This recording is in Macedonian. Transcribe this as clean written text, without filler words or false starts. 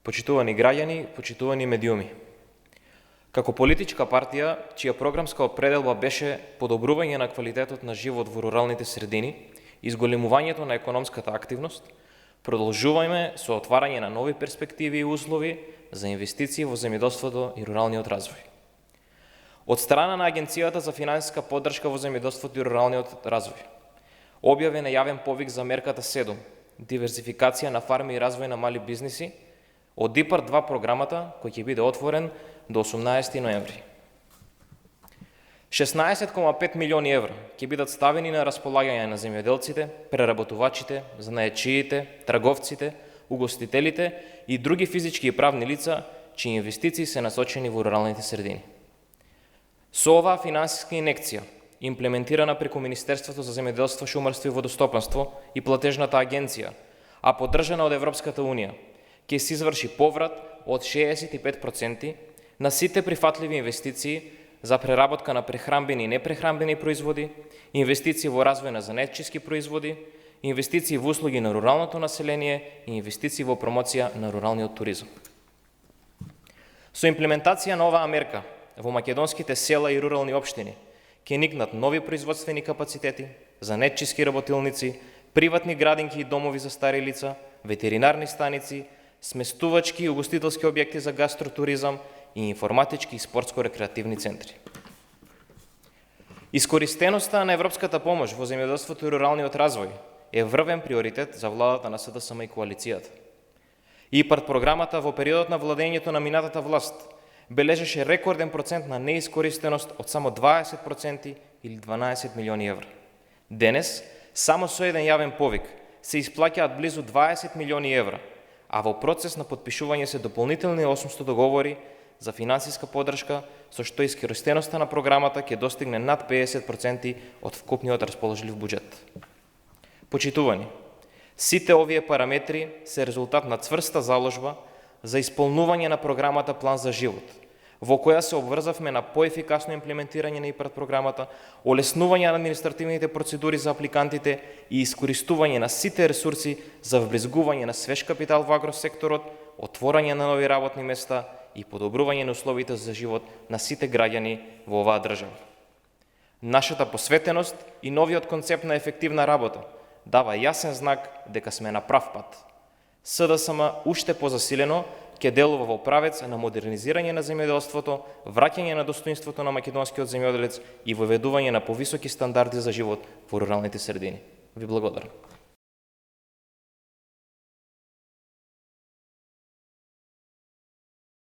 Почитувани граѓани, почитувани медиуми. Како политичка партија, чија програмска определба беше подобрување на квалитетот на живот во руралните средини и зголемувањето на економската активност, продолжуваме со отварање на нови перспективи и услови за инвестиции во земјоделството и руралниот развој. Од страна на Агенцијата за финансиска поддршка во земјоделството и руралниот развој, објавен е јавен повик за мерката 7, диверзификација на фарми и развој на мали бизниси, од ИПАРД 2 програмата, кој ќе биде отворен до 18 ноември. 16,5 милиони евра ќе бидат ставени на располагање на земјоделците, преработувачите, занаетчиите, трговците, угостителите и други физички и правни лица, чии инвестиции се насочени во руралните средини. Со оваа финансиска инекција, имплементирана преку Министерството за земјоделство, шумарство и водостопанство и платежната агенција, а поддржана од Европската Унија, ќе се изврши поврат од 65% на сите прифатливи инвестиции за преработка на прехранбени и непрехранбени производи, инвестиции во развој на занаетчиски производи, инвестиции во услуги на руралното население и инвестиции во промоција на руралниот туризам. Со имплементација на оваа мерка во македонските села и рурални општини ќе никнат нови производствени капацитети, занаетчиски работилници, приватни градинки и домови за стари лица, ветеринарни станици, сместувачки и угостителски објекти за гастротуризам и информатички и спортско-рекреативни центри. Искористеноста на европската помош во земјоделството и руралниот развој е врвен приоритет за владата на СДСМ и коалицијата. ИПАРД програмата во периодот на владењето на минатата власт бележеше рекорден процент на неискористеност од само 20% или 12 милиони евра. Денес, само со еден јавен повик се исплаќаат близу 20 милиони евра, а во процес на подпишување се дополнителни 800 договори за финансиска поддршка, со што искористеноста на програмата ќе достигне над 50% од вкупниот расположлив буџет. Почитувани, сите овие параметри се резултат на цврста заложба за исполнување на програмата План за живот, во која се обврзавме на поефикасно имплементирање на ИПАРД програмата, олеснување на административните процедури за апликантите и искористување на сите ресурси за вблизгување на свеж капитал во агросекторот, отворање на нови работни места и подобрување на условите за живот на сите граѓани во оваа држава. Нашата посветеност и новиот концепт на ефективна работа дава јасен знак дека сме на прав пат. СДСМ уште позасилено ќе делува во правец на модернизирање на земјоделството, враќање на достоинството на македонскиот земјоделец и воведување на повисоки стандарди за живот во руралните средини. Ви благодарам.